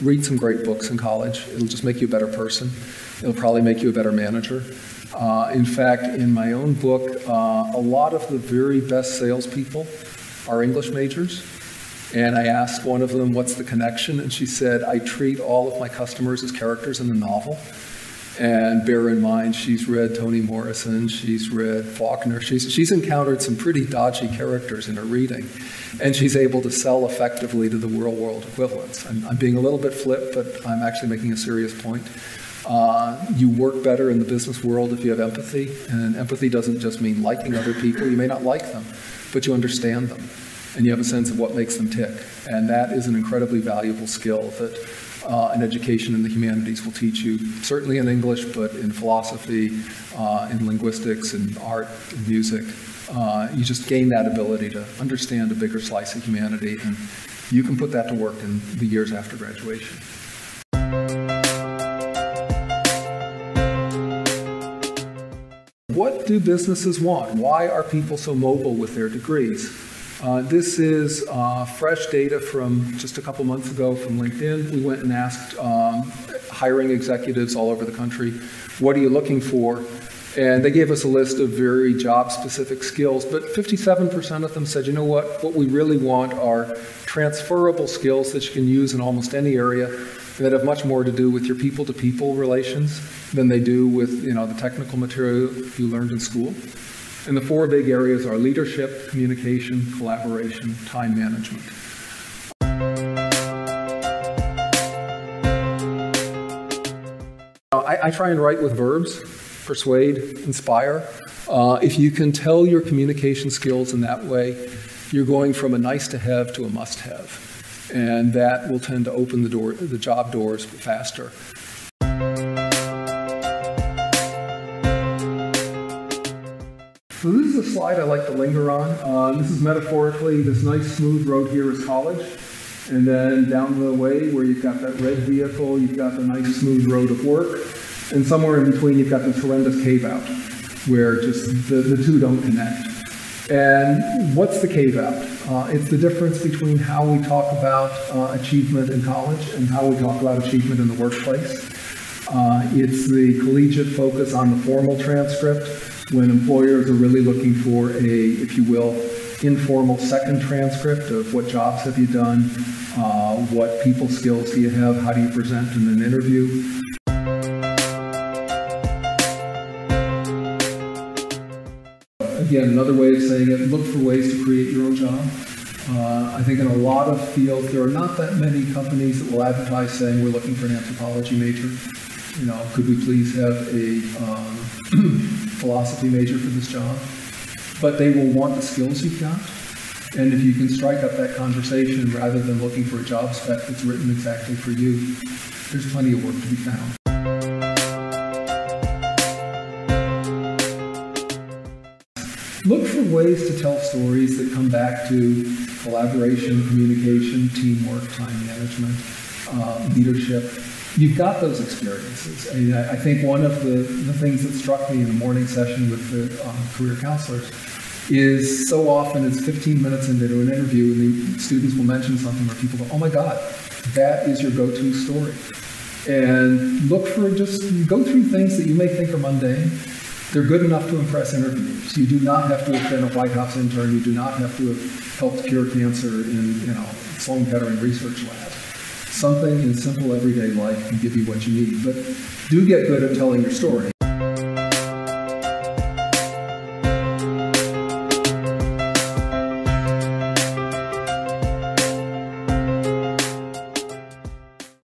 read some great books in college. It'll just make you a better person. It'll probably make you a better manager. In fact, in my own book, a lot of the very best salespeople are English majors. And I asked one of them, what's the connection? And she said, I treat all of my customers as characters in a novel. And bear in mind, she's read Toni Morrison, she's read Faulkner, she's encountered some pretty dodgy characters in her reading. And she's able to sell effectively to the real world equivalents. I'm being a little bit flip, but I'm actually making a serious point. You work better in the business world if you have empathy. And empathy doesn't just mean liking other people. You may not like them, but you understand them. And you have a sense of what makes them tick. And that is an incredibly valuable skill that an education in the humanities will teach you, certainly in English, but in philosophy, in linguistics, in art, in music. You just gain that ability to understand a bigger slice of humanity, and you can put that to work in the years after graduation. What do businesses want? Why are people so mobile with their degrees? This is fresh data from just a couple months ago from LinkedIn. We went and asked hiring executives all over the country, what are you looking for? And they gave us a list of very job-specific skills, but 57% of them said, you know what we really want are transferable skills that you can use in almost any area that have much more to do with your people-to-people relations than they do with the technical material you learned in school. And the four big areas are leadership, communication, collaboration, time management. I try and write with verbs, persuade, inspire. If you can tell your communication skills in that way, you're going from a nice to have to a must have. And that will tend to open the job doors faster. So this is a slide I like to linger on. This is metaphorically, this nice smooth road here is college. And then down the way where you've got that red vehicle, you've got the nice smooth road of work. And somewhere in between you've got this horrendous cave out where just the two don't connect. And what's the cave out? It's the difference between how we talk about achievement in college and how we talk about achievement in the workplace. It's the collegiate focus on the formal transcript, when employers are really looking for a, if you will, informal second transcript of what jobs have you done, what people skills do you have, how do you present in an interview. Again, another way of saying it, look for ways to create your own job. I think in a lot of fields, there are not that many companies that will advertise saying we're looking for an anthropology major. Could we please have a philosophy major for this job? But they will want the skills you've got. And if you can strike up that conversation rather than looking for a job spec that's written exactly for you, there's plenty of work to be found. Look for ways to tell stories that come back to collaboration, communication, teamwork, time management, leadership. You've got those experiences. I think one of the things that struck me in the morning session with the career counselors is so often it's 15 minutes into an interview and the students will mention something where people go, oh my God, that is your go-to story. And look for go through things that you may think are mundane. They're good enough to impress interviewers. You do not have to have been a White House intern. You do not have to have helped cure cancer in Sloan Kettering research lab. Something in simple everyday life can give you what you need. But do get good at telling your story.